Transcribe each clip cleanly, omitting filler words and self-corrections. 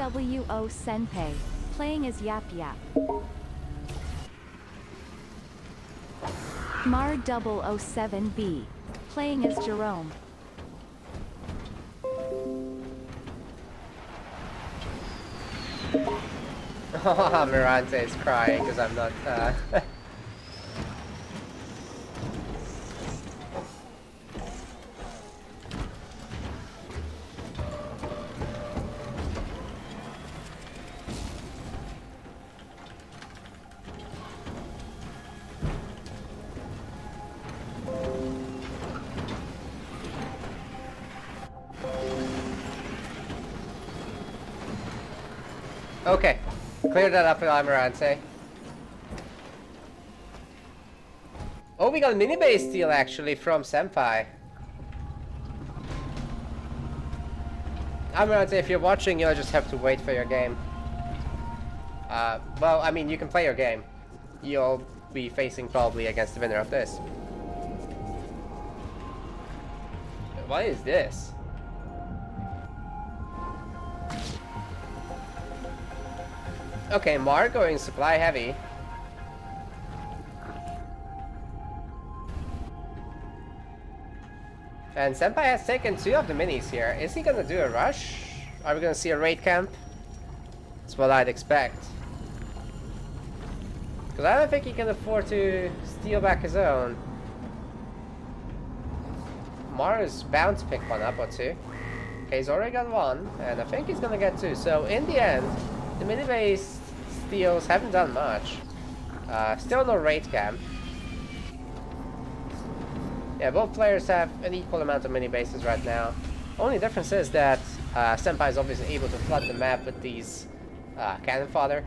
OwO Senpai, playing as Yap Yap. Mar007B, playing as Jerome. Mirante is crying because I'm not. Okay, clear that up with Almirante. Oh, we got a mini base steal actually from Senpai. Almirante, if you're watching, you'll just have to wait for your game. Well, I mean, you can play your game. You'll be facing probably against the winner of this. What is this? Okay, Mar going supply heavy. And Senpai has taken 2 of the minis here. Is he gonna do a rush? Are we gonna see a raid camp? That's what I'd expect. Because I don't think he can afford to steal back his own. Mar is bound to pick one up or 2. Okay, he's already got 1, and I think he's gonna get 2. So in the end, the mini base steals haven't done much. Still no raid camp. Yeah, both players have an equal amount of mini bases right now. Only difference is that Senpai is obviously able to flood the map with these cannon fodder.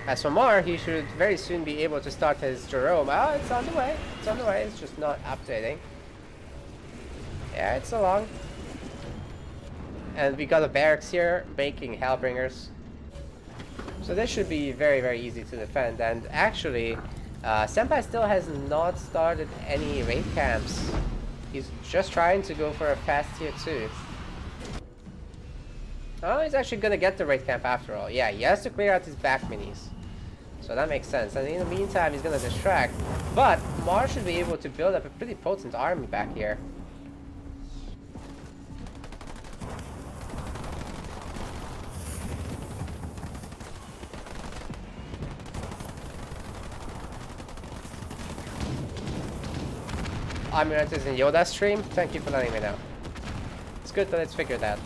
As for Mar, he should very soon be able to start his Jerome. Oh, it's on the way. It's on the way. It's just not updating. Yeah, it's along. And we got a barracks here making Hellbringers. So this should be very, very easy to defend. And actually, Senpai still has not started any raid camps. He's just trying to go for a fast tier 2. Oh, he's actually gonna get the raid camp after all. Yeah, he has to clear out his back minis. So that makes sense. And in the meantime, he's gonna distract. But Mar should be able to build up a pretty potent army back here. Almirante is in Yoda stream. Thank you for letting me know. It's good that it's figured out.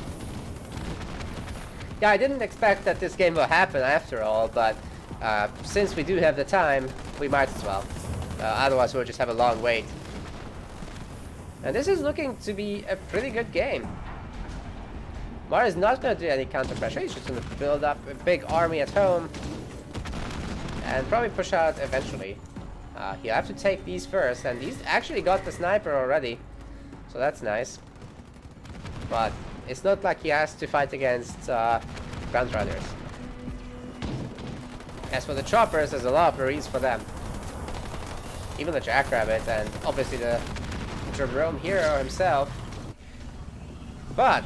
Yeah, I didn't expect that this game will happen after all, but since we do have the time, we might as well. Otherwise, we'll just have a long wait. And this is looking to be a pretty good game. Mar is not going to do any counter pressure. He's just going to build up a big army at home and probably push out eventually. He'll have to take these first, and he's actually got the sniper already, so that's nice. But it's not like he has to fight against ground riders. As for the choppers, there's a lot of marines for them. Even the jackrabbit, and obviously the Jerome hero himself. But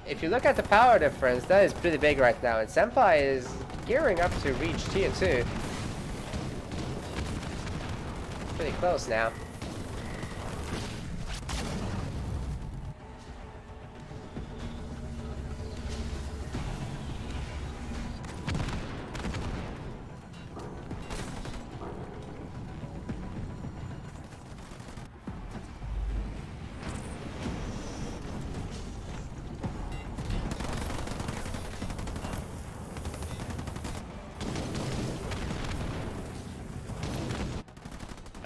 if you look at the power difference, that is pretty big right now, and Senpai is gearing up to reach tier 2. Pretty close now.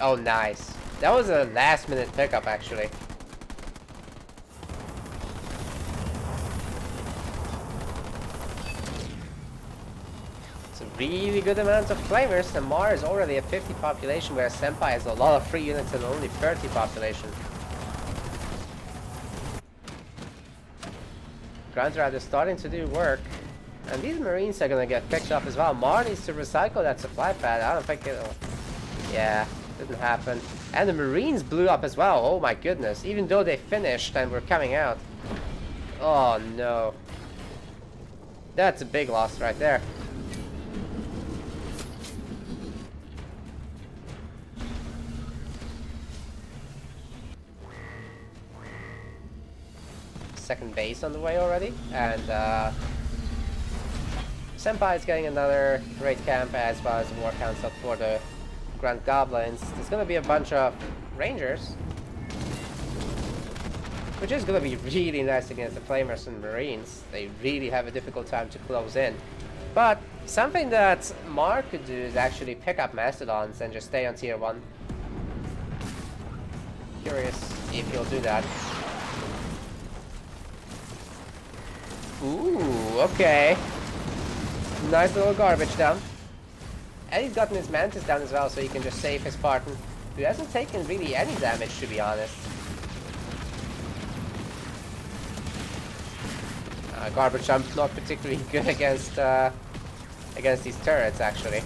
Oh, nice. That was a last-minute pickup, actually. It's a really good amount of flamers, and Mar is already a 50 population, whereas Senpai has a lot of free units and only 30 population. Ground Rider is starting to do work. And these marines are gonna get picked up as well. Mar needs to recycle that supply pad. I don't think it'll... Yeah. Didn't happen. And the Marines blew up as well. Oh my goodness. Even though they finished and were coming out. Oh no. That's a big loss right there. Second base on the way already. And Senpai is getting another raid camp as well as a war council for the Grand Goblins. There's gonna be a bunch of Rangers, which is gonna be really nice against the Flamers and Marines. They really have a difficult time to close in. But something that Mar could do is actually pick up Mastodons and just stay on tier 1. Curious if he'll do that. Ooh, okay. Nice little garbage down. And he's gotten his Mantis down as well, so he can just save his Spartan, who hasn't taken really any damage, to be honest. Garbage jump not particularly good against these turrets, actually.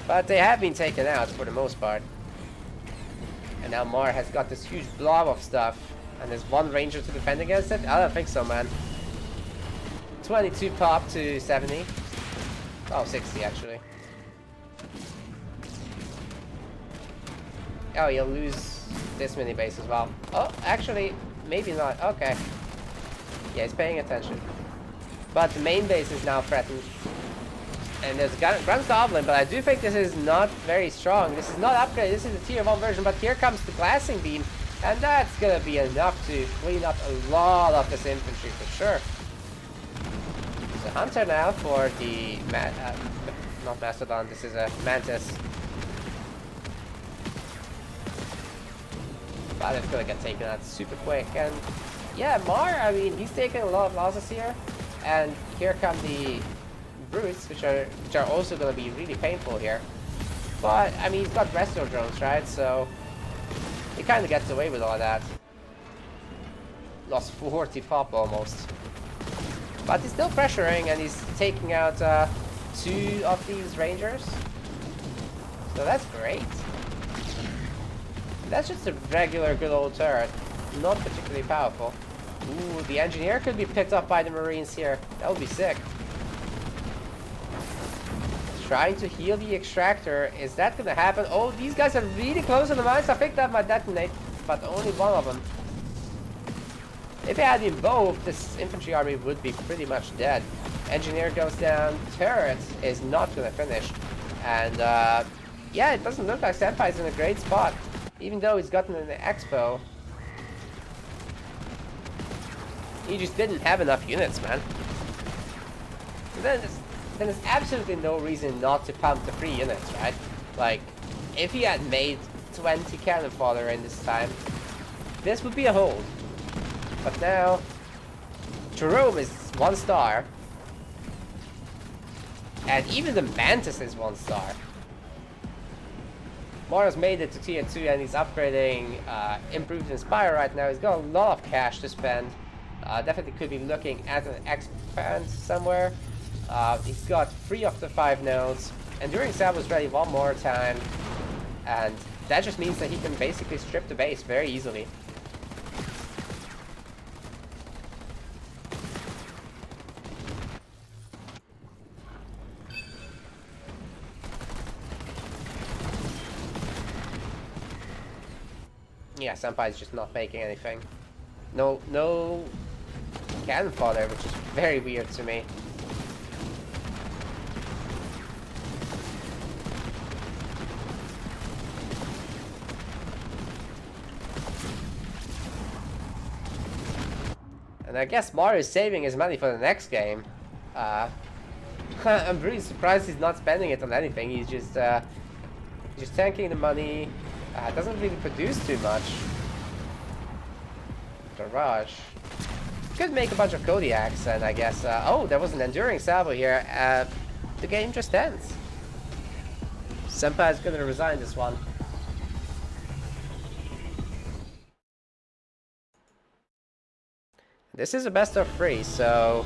But they have been taken out for the most part. And now Mar has got this huge blob of stuff. And there's one Ranger to defend against it? I don't think so, man. 22 pop to 70. Oh, 60 actually. Oh, you'll lose this mini base as well. Oh, actually, maybe not. Okay. Yeah, he's paying attention. But the main base is now threatened. And there's a Grand Goblin, but I do think this is not very strong. This is not upgraded. This is a tier 1 version, but here comes the Glassing Beam. And that's gonna be enough to clean up a lot of this infantry for sure. So Hunter now for the not Mastodon, this is a Mantis. But it's gonna get taken out super quick. And yeah, Mar, I mean, he's taking a lot of losses here. And here come the Brutes, which are also gonna be really painful here. But I mean, he's got resto drones, right? So he kind of gets away with all that. Lost 40 pop almost. But he's still pressuring and he's taking out 2 of these Rangers. So that's great. That's just a regular good old turret. Not particularly powerful. Ooh, the Engineer could be picked up by the Marines here. That would be sick. Trying to heal the Extractor. Is that gonna happen? Oh, these guys are really close on the mines. I think that might detonate, but only one of them. If they had been both, this infantry army would be pretty much dead. Engineer goes down. Turret is not gonna finish. And yeah, it doesn't look like Senpai's in a great spot. Even though he's gotten an expo. He just didn't have enough units, man. And then there's absolutely no reason not to pump the 3 units, right? Like, if he had made 20 cannon fodder in this time, this would be a hold. But now, Jerome is 1 star. And even the Mantis is 1 star. Mara's made it to tier 2 and he's upgrading Improved Inspire right now. He's got a lot of cash to spend. Definitely could be looking at an expand somewhere. He's got 3 of the 5 nodes. Enduring Sab was ready 1 more time. And that just means that he can basically strip the base very easily. Yeah, Senpai's just not making anything. No cannon fodder, which is very weird to me. And I guess Mar is saving his money for the next game. I'm really surprised he's not spending it on anything. He's just tanking the money. Doesn't really produce too much. Garage. Could make a bunch of Kodiaks, and I guess... oh, there was an Enduring Salvo here. The game just ends. Senpai's gonna resign this one. This is a best of 3, so...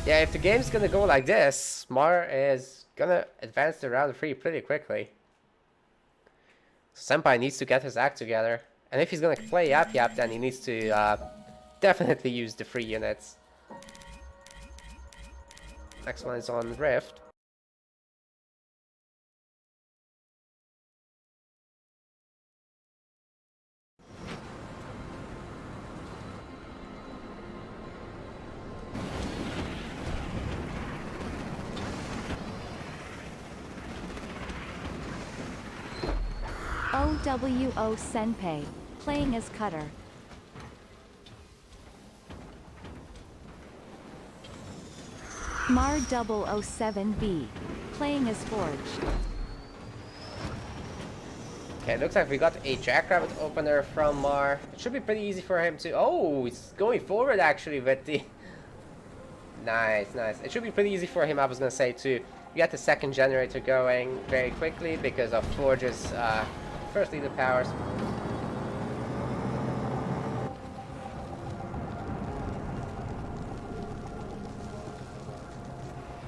yeah, if the game's gonna go like this, Mar is gonna advance to round 3 pretty quickly. Senpai needs to get his act together. And if he's gonna play Yap Yap, then he needs to definitely use the free units. Next one is on Rift. OwO Senpai, playing as Cutter. Mar007B, playing as Forged. Okay, looks like we got a Jackrabbit opener from Mar. It should be pretty easy for him to... Oh, he's going forward actually with the... Nice, nice. It should be pretty easy for him, I was gonna say, to get the second generator going very quickly because of Forge's first leader powers.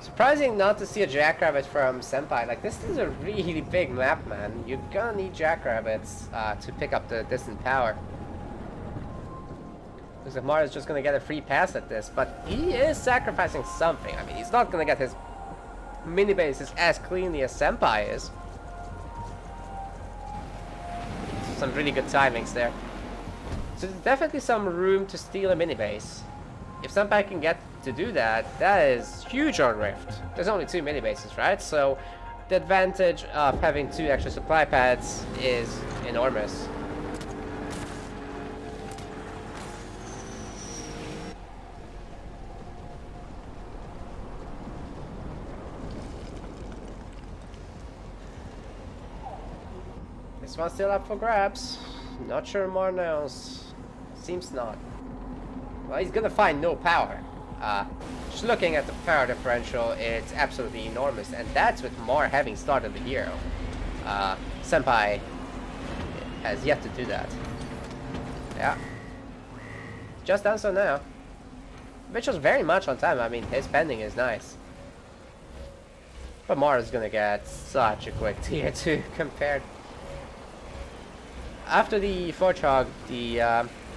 Surprising not to see a Jackrabbit from Senpai. Like, this is a really big map, man. You're gonna need Jackrabbits to pick up the distant power. Looks like Mar is just gonna get a free pass at this, but he is sacrificing something. I mean, he's not gonna get his mini bases as cleanly as Senpai is. Some really good timings there. So there's definitely some room to steal a mini base. If Senpai can get to do that, that is huge on Rift. There's only 2 mini bases, right? So the advantage of having 2 extra supply pads is enormous. This one's still up for grabs. Not sure Mar knows. Seems not. Well, he's gonna find no power. Just looking at the power differential, it's absolutely enormous, and that's with Mar having started the hero. Senpai has yet to do that. Yeah. Just done so now. Which was very much on time. I mean, his pending is nice. But Mar is gonna get such a quick tier 2 compared. After the Forchog, the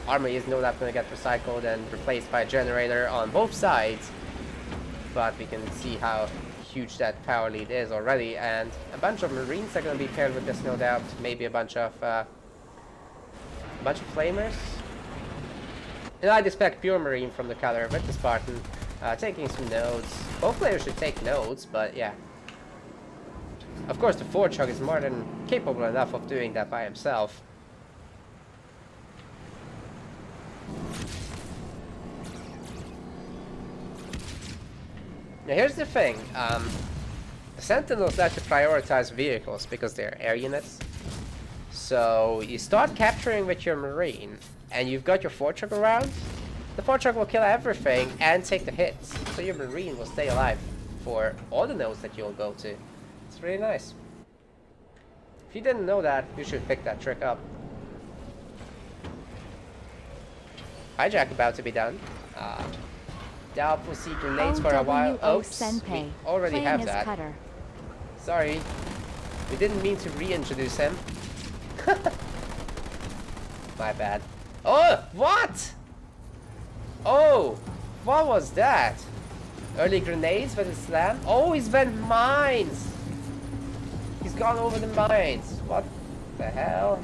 armor is no doubt going to get recycled and replaced by a generator on both sides. But we can see how huge that power lead is already, and a bunch of Marines are going to be paired with this, no doubt. Maybe a bunch of flamers. And I'd expect pure Marine from the Cutter with the Spartan, taking some nodes. Both players should take nodes, but yeah. Of course, the Forchog is more than capable enough of doing that by himself. Now here's the thing, the Sentinels like to prioritize vehicles because they're air units. So you start capturing with your Marine, and you've got your Forchug around, the Forchug will kill everything and take the hits. So your Marine will stay alive for all the nodes that you'll go to. It's really nice. If you didn't know that, you should pick that trick up. Hijack about to be done. Doubt we'll see grenades for a while. Oops, we already have that. Cutter. Sorry, we didn't mean to reintroduce him. My bad. Oh, what? Oh, what was that? Early grenades with a slam? Oh, he's been mines. He's gone over the mines. What the hell?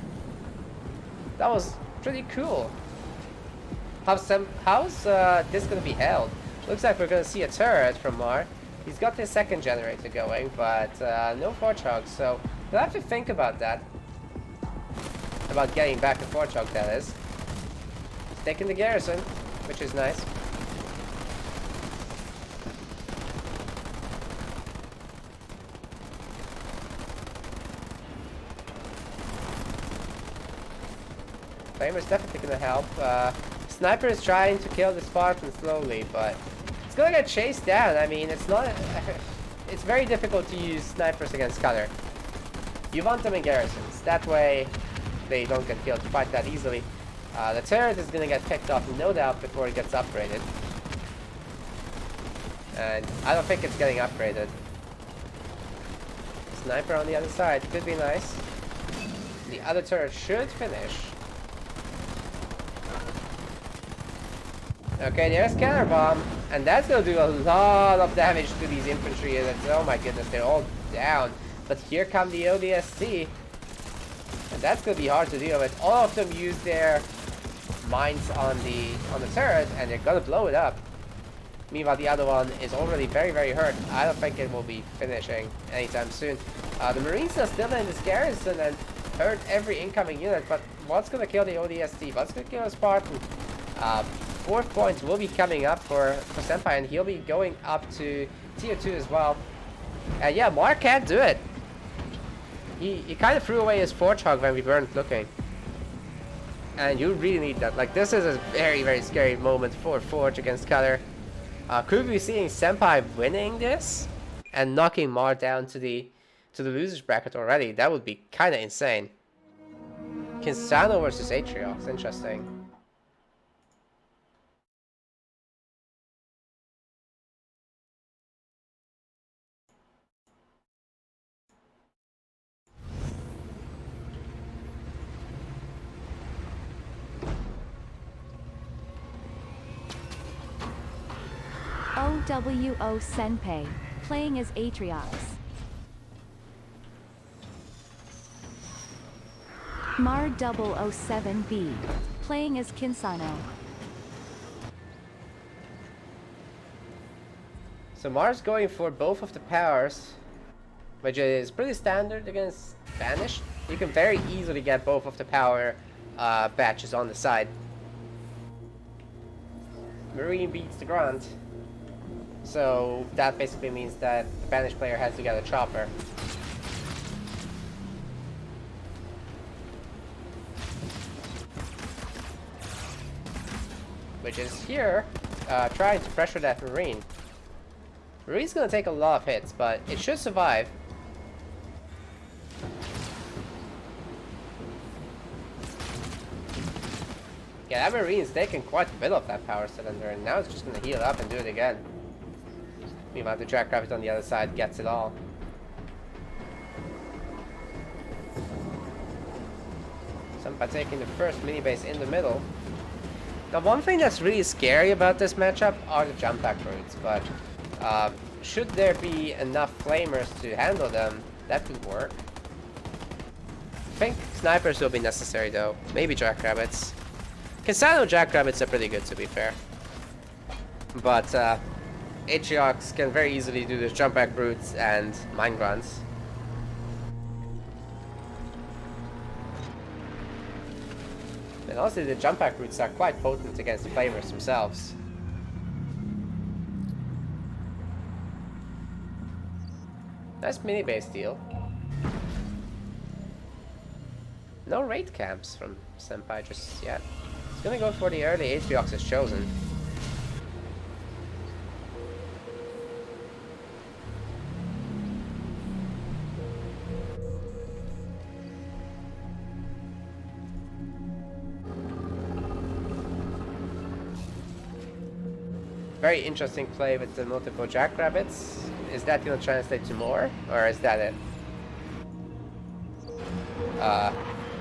That was pretty cool. How's this gonna be held? Looks like we're gonna see a turret from Mar. He's got his second generator going, but no Forchog, so we'll have to think about that. About getting back the Forchog, that is. He's taking the garrison, which is nice. Flamer's definitely gonna help. Sniper is trying to kill the Spartan slowly, but it's gonna get chased down. I mean, it's not... it's very difficult to use snipers against Cutter. You want them in garrisons. That way, they don't get killed quite that easily. The turret is gonna get picked off, no doubt, before it gets upgraded. And I don't think it's getting upgraded. Sniper on the other side could be nice. The other turret should finish. Okay, there's Counter Bomb, and that's gonna do a lot of damage to these infantry units. Oh my goodness, they're all down. But here come the ODST, and that's gonna be hard to deal with. All of them use their mines on the turret, and they're gonna blow it up. Meanwhile, the other one is already very, very hurt. I don't think it will be finishing anytime soon. The Marines are still in this garrison and hurt every incoming unit, but what's gonna kill the ODST? What's gonna kill a Spartan? 4 points will be coming up for Senpai, and he'll be going up to tier 2 as well. And yeah, Mar can't do it. He kind of threw away his Forge Hog when we weren't looking. And you really need that. Like, this is a very, very scary moment for Forge against Cutter. Could we be seeing Senpai winning this and knocking Mar down to the losers bracket already? That would be kind of insane. Kinsano versus Atriox, interesting. OwO Senpai, playing as Atriox. Mar007B, playing as Kinsano. So Mar's going for both of the powers, which is pretty standard against Banished. You can very easily get both of the power batches on the side. Marine beats the Grunt. So that basically means that the Banished player has to get a chopper. Which is here, trying to pressure that Marine. Marine's gonna take a lot of hits, but it should survive. Yeah, that Marine's taking quite a bit of that power cylinder, and now it's just gonna heal up and do it again. Meanwhile, the Jackrabbit on the other side gets it all. Senpai taking the first mini base in the middle. Now, one thing that's really scary about this matchup are the jump back routes, but should there be enough flamers to handle them, that could work. I think snipers will be necessary though. Maybe Jackrabbits. Kinsano Jackrabbits are pretty good, to be fair. But Atriox can very easily do this jump back routes and mine grunts. And also the jump back routes are quite potent against the flamers themselves. Nice mini base deal. No raid camps from Senpai just yet. He's gonna go for the early Atriox as chosen. Very interesting play with the multiple Jackrabbits. Is that gonna translate to more? Or is that it?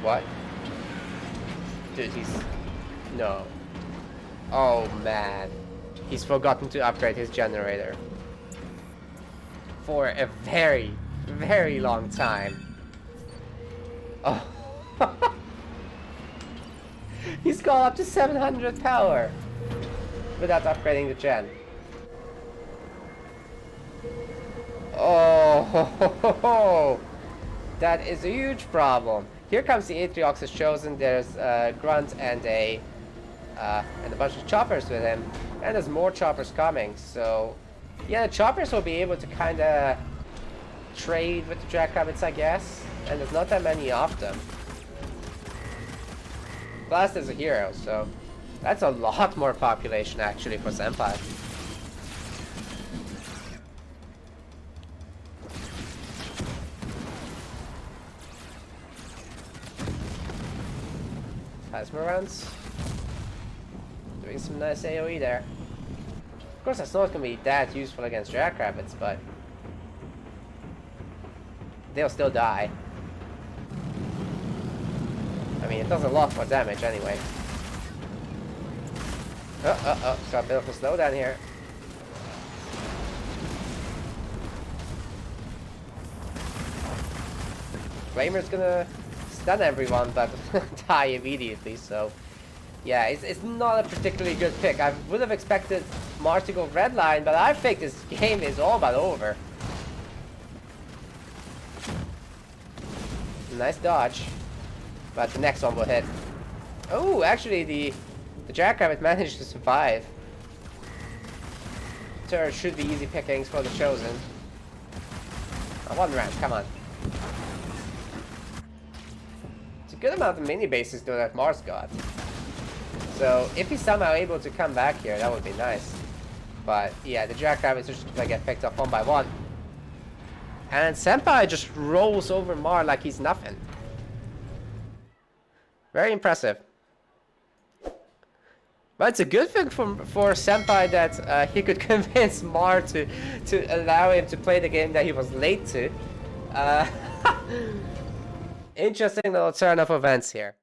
What? Dude, he's... No. Oh, man. He's forgotten to upgrade his generator. For a very, very long time. Oh. He's gone up to 700 power. Without upgrading the gen. Oh, ho, ho, ho, ho. That is a huge problem. Here comes the Atriox as chosen. There's a Grunt and a bunch of choppers with him, and there's more choppers coming. So, yeah, the choppers will be able to kind of trade with the Jackrabbits, I guess. And there's not that many of them. Blast is a hero, so. That's a lot more population actually for Senpai. Plasma rounds. Doing some nice AoE there. Of course that's not going to be that useful against Jackrabbits, but they'll still die. mean, it does a lot more damage anyway. Got a bit of a slowdown here. Flamer's gonna stun everyone, but die immediately, so... Yeah, it's not a particularly good pick. I would have expected Mar to go red line, but I think this game is all but over. Nice dodge. But the next one will hit. Oh, actually the Jackrabbit managed to survive. Turret should be easy pickings for the Chosen. One round, come on. It's a good amount of mini bases though that Mars got. So if he's somehow able to come back here, that would be nice. But yeah, the Jackrabbits are just gonna get picked up one by one. And Senpai just rolls over Mar like he's nothing. Very impressive. But it's a good thing for Senpai that he could convince Mar to allow him to play the game that he was late to. Interesting little turn of events here.